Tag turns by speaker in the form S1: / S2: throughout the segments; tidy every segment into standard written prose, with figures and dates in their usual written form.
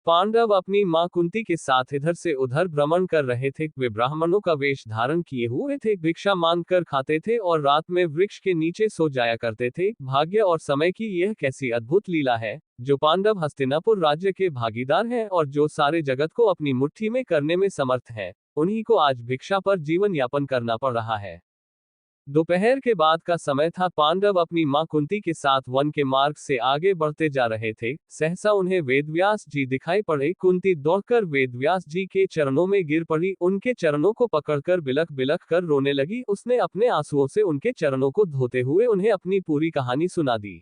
S1: पांडव अपनी मां कुंती के साथ इधर से उधर भ्रमण कर रहे थे। वे ब्राह्मणों का वेश धारण किए हुए थे, भिक्षा मांग कर खाते थे और रात में वृक्ष के नीचे सो जाया करते थे। भाग्य और समय की यह कैसी अद्भुत लीला है, जो पांडव हस्तिनापुर राज्य के भागीदार हैं और जो सारे जगत को अपनी मुट्ठी में करने में समर्थ है, उन्हीं को आज भिक्षा पर जीवन यापन करना पड़ रहा है। दोपहर के बाद का समय था। पांडव अपनी मां कुंती के साथ वन के मार्ग से आगे बढ़ते जा रहे थे। सहसा उन्हें वेदव्यास जी दिखाई पड़े। कुंती दौड़कर वेदव्यास जी के चरणों में गिर पड़ी, उनके चरणों को पकड़कर बिलख बिलख कर रोने लगी। उसने अपने आंसुओं से उनके चरणों को धोते हुए उन्हें अपनी पूरी कहानी सुना दी।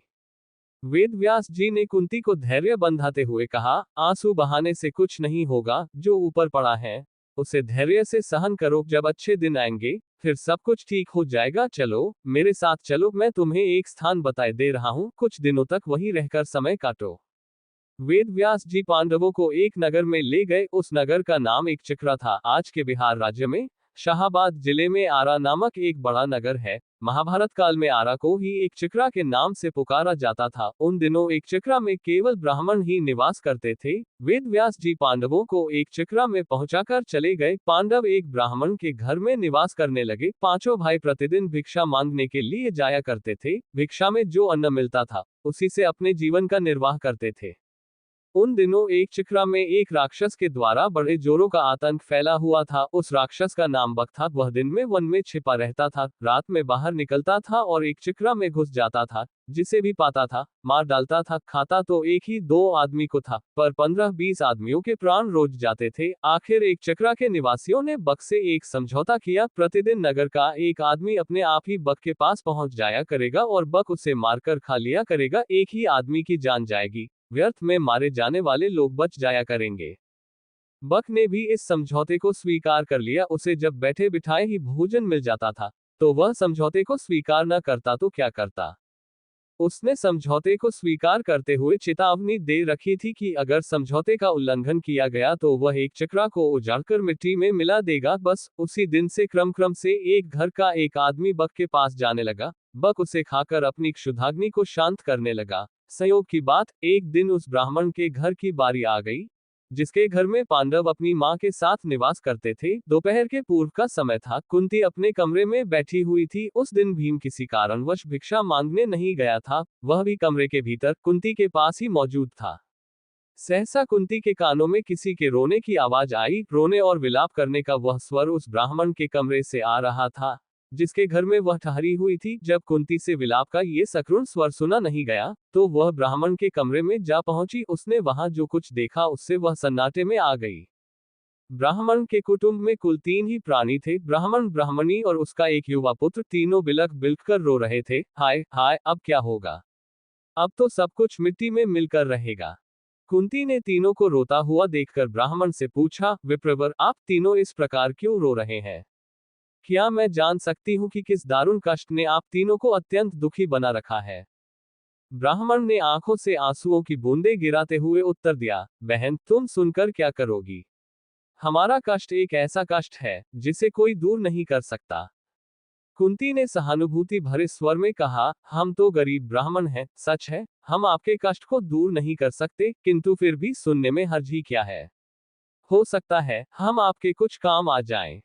S1: वेदव्यास जी ने कुंती को धैर्य बंधाते हुए कहा, आंसू बहाने से कुछ नहीं होगा, जो ऊपर पड़ा है उसे धैर्य से सहन करो। जब अच्छे दिन आएंगे फिर सब कुछ ठीक हो जाएगा। चलो मेरे साथ चलो, मैं तुम्हें एक स्थान बताए दे रहा हूं, कुछ दिनों तक वहीं रहकर समय काटो। वेदव्यास जी पांडवों को एक नगर में ले गए। उस नगर का नाम एक चक्रा था। आज के बिहार राज्य में शाहाबाद जिले में आरा नामक एक बड़ा नगर है। महाभारत काल में आरा को ही एक चक्रा के नाम से पुकारा जाता था। उन दिनों एक चक्रा में केवल ब्राह्मण ही निवास करते थे। वेदव्यास जी पांडवों को एक चक्रा में पहुंचाकर चले गए। पांडव एक ब्राह्मण के घर में निवास करने लगे। पांचों भाई प्रतिदिन भिक्षा मांगने के लिए जाया करते थे। भिक्षा में जो अन्न मिलता था उसी से अपने जीवन का निर्वाह करते थे। उन दिनों एक चक्रा में एक राक्षस के द्वारा बड़े जोरों का आतंक फैला हुआ था। उस राक्षस का नाम बक था। वह दिन में वन में छिपा रहता था, रात में बाहर निकलता था और एक चक्रा में घुस जाता था। जिसे भी पाता था मार डालता था। खाता तो एक ही दो आदमी को था, पर 15-20 आदमियों के प्राण रोज जाते थे। आखिर एक चक्रा के निवासियों ने बक से एक समझौता किया। प्रतिदिन नगर का एक आदमी अपने आप ही बक के पास पहुंच जाया करेगा और बक उसे मारकर खा लिया करेगा। एक ही आदमी की जान जाएगी, व्यर्थ में मारे जाने वाले लोग बच जाया करेंगे। बक ने भी इस समझौते को स्वीकार कर लिया। उसे जब बैठे बिठाए ही भोजन मिल जाता था, तो वह समझौते को स्वीकार न करता तो क्या करता। उसने समझौते को स्वीकार करते हुए चेतावनी दे रखी थी कि अगर समझौते का उल्लंघन किया गया तो वह एक चक्रा को उजाड़कर मिट्टी में मिला देगा। बस उसी दिन से क्रम से एक घर का एक आदमी बक के पास जाने लगा। बक उसे खाकर अपनी क्षुधाग्नि को शांत करने लगा। संयोग की बात, एक दिन उस ब्राह्मण के घर की बारी आ गई, जिसके घर में पांडव अपनी मां के साथ निवास करते थे। दोपहर के पूर्व का समय था। कुंती अपने कमरे में बैठी हुई थी। उस दिन भीम किसी कारणवश भिक्षा मांगने नहीं गया था। वह भी कमरे के भीतर कुंती के पास ही मौजूद था। सहसा कुंती के कानों में किसी के रोने की आवाज आई। रोने और विलाप करने का वह स्वर उस ब्राह्मण के कमरे से आ रहा था, जिसके घर में वह ठहरी हुई थी। जब कुंती से विलाप का ये सकरुण स्वर सुना नहीं गया, तो वह ब्राह्मण के कमरे में जा पहुंची। उसने वहां जो कुछ देखा उससे वह सन्नाटे में आ गई। ब्राह्मण के कुटुंब में कुल 3 ही प्राणी थे, ब्राह्मण, ब्राह्मणी और उसका एक युवा पुत्र। तीनों बिलख बिलख कर रो रहे थे। हाय हाय, अब क्या होगा, अब तो सब कुछ मिट्टी में मिलकर रहेगा। कुंती ने तीनों को रोता हुआ देखकर ब्राह्मण से पूछा, विप्रवर, आप तीनों इस प्रकार क्यों रो रहे हैं? क्या मैं जान सकती हूं कि किस दारुण कष्ट ने आप तीनों को अत्यंत दुखी बना रखा है? ब्राह्मण ने आंखों से आंसुओं की बूंदें गिराते हुए उत्तर दिया, बहन, तुम सुनकर क्या करोगी? हमारा कष्ट एक ऐसा कष्ट है जिसे कोई दूर नहीं कर सकता। कुंती ने सहानुभूति भरे स्वर में कहा, हम तो गरीब ब्राह्मण हैं, सच है, हम आपके कष्ट को दूर नहीं कर सकते, किंतु फिर भी सुनने में हर्ज ही क्या है। हो सकता है हम आपके कुछ काम आ जाएं।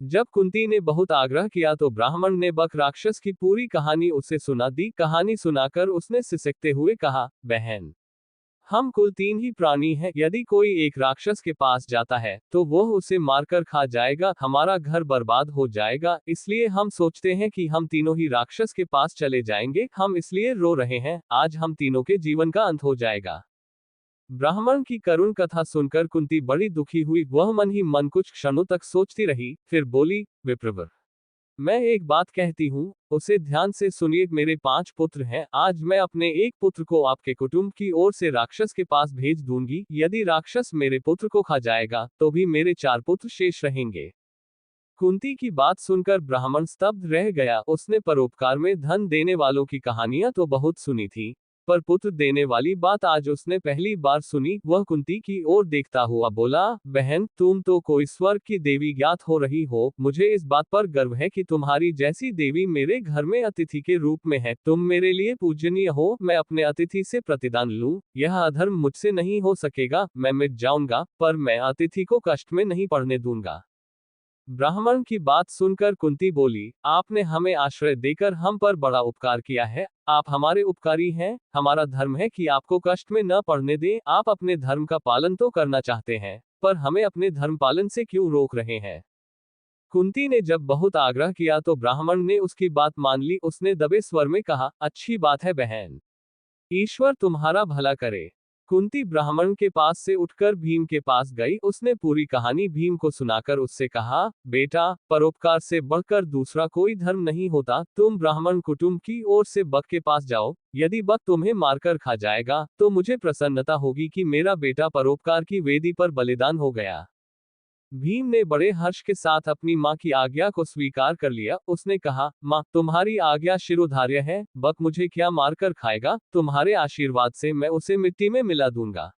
S1: जब कुंती ने बहुत आग्रह किया तो ब्राह्मण ने बक राक्षस की पूरी कहानी उसे सुना दी। कहानी सुनाकर उसने सिसकते हुए कहा, बहन, हम कुल 3 ही प्राणी हैं। यदि कोई एक राक्षस के पास जाता है तो वह उसे मारकर खा जाएगा, हमारा घर बर्बाद हो जाएगा। इसलिए हम सोचते हैं कि हम तीनों ही राक्षस के पास चले जाएंगे। हम इसलिए रो रहे हैं, आज हम तीनों के जीवन का अंत हो जाएगा। ब्राह्मण की करुण कथा सुनकर कुंती बड़ी दुखी हुई। वह मन ही मन कुछ क्षणों तक सोचती रही, फिर बोली, विप्रवर, मैं एक बात कहती हूँ, उसे ध्यान से सुनिए। मेरे 5 पुत्र हैं। आज मैं अपने एक पुत्र को आपके कुटुंब की ओर से राक्षस के पास भेज दूंगी। यदि राक्षस मेरे पुत्र को खा जाएगा तो भी मेरे 4 पुत्र शेष रहेंगे। कुंती की बात सुनकर ब्राह्मण स्तब्ध रह गया। उसने परोपकार में धन देने वालों की कहानियां तो बहुत सुनी थी, पर पुत्र देने वाली बात आज उसने पहली बार सुनी। वह कुंती की ओर देखता हुआ बोला, बहन, तुम तो कोई स्वर्ग की देवी ज्ञात हो रही हो। मुझे इस बात पर गर्व है कि तुम्हारी जैसी देवी मेरे घर में अतिथि के रूप में है। तुम मेरे लिए पूजनीय हो। मैं अपने अतिथि से प्रतिदान लूं, यह अधर्म मुझसे नहीं हो सकेगा। मैं मिट जाऊंगा, पर मैं अतिथि को कष्ट में नहीं पड़ने दूंगा। ब्राह्मण की बात सुनकर कुंती बोली, आपने हमें आश्रय देकर हम पर बड़ा उपकार किया है। आप हमारे उपकारी हैं। हमारा धर्म है कि आपको कष्ट में न पड़ने दें। आप अपने धर्म का पालन तो करना चाहते हैं, पर हमें अपने धर्म पालन से क्यों रोक रहे हैं? कुंती ने जब बहुत आग्रह किया तो ब्राह्मण ने उसकी बात मान ली। उसने दबे स्वर में कहा, अच्छी बात है बहन, ईश्वर तुम्हारा भला करे। कुंती ब्राह्मण के पास से उठकर भीम के पास गई। उसने पूरी कहानी भीम को सुनाकर उससे कहा, बेटा, परोपकार से बढ़कर दूसरा कोई धर्म नहीं होता। तुम ब्राह्मण कुटुंब की ओर से बक के पास जाओ। यदि बक तुम्हें मारकर खा जाएगा तो मुझे प्रसन्नता होगी कि मेरा बेटा परोपकार की वेदी पर बलिदान हो गया। भीम ने बड़े हर्ष के साथ अपनी माँ की आज्ञा को स्वीकार कर लिया। उसने कहा, माँ, तुम्हारी आज्ञा शिरोधार्य है। बक मुझे क्या मारकर खाएगा? तुम्हारे आशीर्वाद से मैं उसे मिट्टी में मिला दूंगा।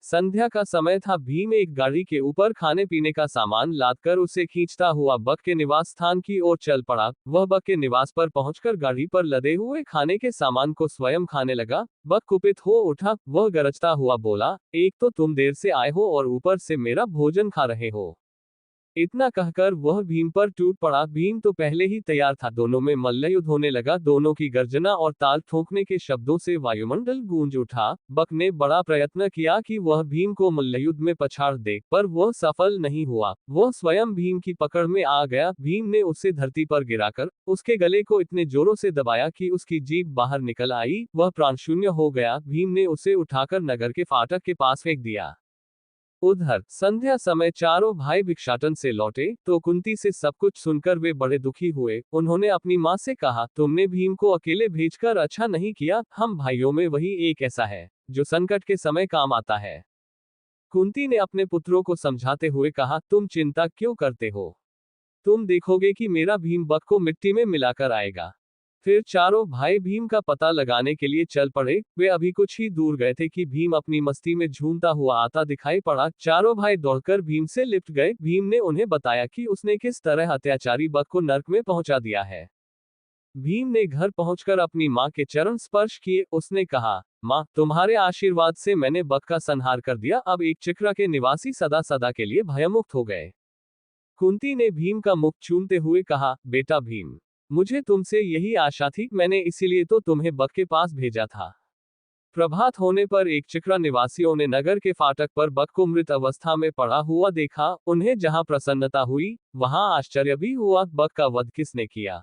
S1: संध्या का समय था। भीम एक गाड़ी के ऊपर खाने पीने का सामान लादकर उसे खींचता हुआ बक के निवास स्थान की ओर चल पड़ा। वह बक के निवास पर पहुंचकर गाड़ी पर लदे हुए खाने के सामान को स्वयं खाने लगा। बक कुपित हो उठा। वह गरजता हुआ बोला, एक तो तुम देर से आए हो और ऊपर से मेरा भोजन खा रहे हो। इतना कहकर वह भीम पर टूट पड़ा। भीम तो पहले ही तैयार था। दोनों में मल्लयुद्ध होने लगा। दोनों की गर्जना और ताल ठोंकने के शब्दों से वायुमंडल गूंज उठा। बक ने बड़ा प्रयत्न किया कि वह भीम को मल्लयुद्ध में पछाड़ दे, पर वह सफल नहीं हुआ। वह स्वयं भीम की पकड़ में आ गया। भीम ने उसे धरती पर गिराकर उसके गले को इतने जोरों से दबाया कि उसकी जीभ बाहर निकल आई। वह प्राणशून्य हो गया। भीम ने उसे उठाकर नगर के फाटक के पास फेंक दिया। उधर संध्या समय चारों भाई भिक्षाटन से लौटे तो कुंती से सब कुछ सुनकर वे बड़े दुखी हुए। उन्होंने अपनी माँ से कहा, तुमने भीम को अकेले भेजकर अच्छा नहीं किया। हम भाइयों में वही एक ऐसा है जो संकट के समय काम आता है। कुंती ने अपने पुत्रों को समझाते हुए कहा, तुम चिंता क्यों करते हो? तुम देखोगे कि मेरा भीम बक को मिट्टी में मिलाकर आएगा। फिर चारों भाई भीम का पता लगाने के लिए चल पड़े। वे अभी कुछ ही दूर गए थे कि भीम अपनी मस्ती में झूमता हुआ आता दिखाई पड़ा। चारों भाई दौड़कर भीम से लिपट गए। भीम ने उन्हें बताया कि उसने किस तरह अत्याचारी बक को नरक में पहुंचा दिया है। भीम ने घर पहुंचकर अपनी माँ के चरण स्पर्श किए। उसने कहा, माँ, तुम्हारे आशीर्वाद से मैंने बक का संहार कर दिया। अब एक चिक्रा के निवासी सदा सदा के लिए भयमुक्त हो गए। कुंती ने भीम का मुख चूमते हुए कहा, बेटा भीम, मुझे तुमसे यही आशा थी। मैंने इसीलिए तो तुम्हें बक के पास भेजा था। प्रभात होने पर एक चिक्रा निवासियों ने नगर के फाटक पर बक को मृत अवस्था में पड़ा हुआ देखा। उन्हें जहां प्रसन्नता हुई, वहां आश्चर्य भी हुआ। बक का वध किसने किया?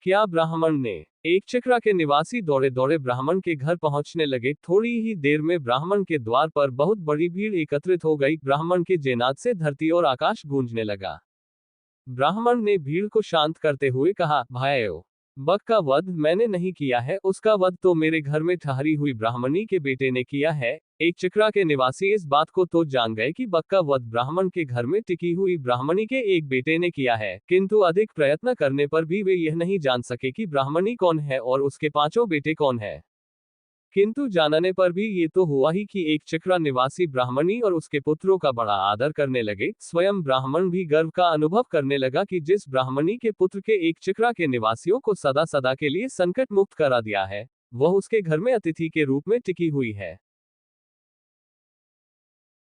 S1: क्या ब्राह्मण ने? एक चिक्रा के निवासी दौड़े दौड़े ब्राह्मण के घर पहुंचने लगे। थोड़ी ही देर में ब्राह्मण के द्वार पर बहुत बड़ी भीड़ एकत्रित हो गई। ब्राह्मण के जयनाद से धरती और आकाश गूंजने लगा। ब्राह्मण ने भीड़ को शांत करते हुए कहा, भाइयों, बक का वध मैंने नहीं किया है। उसका वध तो मेरे घर में ठहरी हुई ब्राह्मणी के बेटे ने किया है। एक चिक्रा के निवासी इस बात को तो जान गए कि बक का वध ब्राह्मण के घर में टिकी हुई ब्राह्मणी के एक बेटे ने किया है, किंतु अधिक प्रयत्न करने पर भी वे यह नहीं जान सके कि ब्राह्मणी कौन है और उसके पांचों बेटे कौन है। किंतु जानने पर भी ये तो हुआ ही कि एक चिक्रा निवासी ब्राह्मणी और उसके पुत्रों का बड़ा आदर करने लगे। स्वयं ब्राह्मण भी गर्व का अनुभव करने लगा कि जिस ब्राह्मणी के पुत्र के एक चिक्रा के निवासियों को सदा सदा के लिए संकट मुक्त करा दिया है, वह उसके घर में अतिथि के रूप में टिकी हुई है।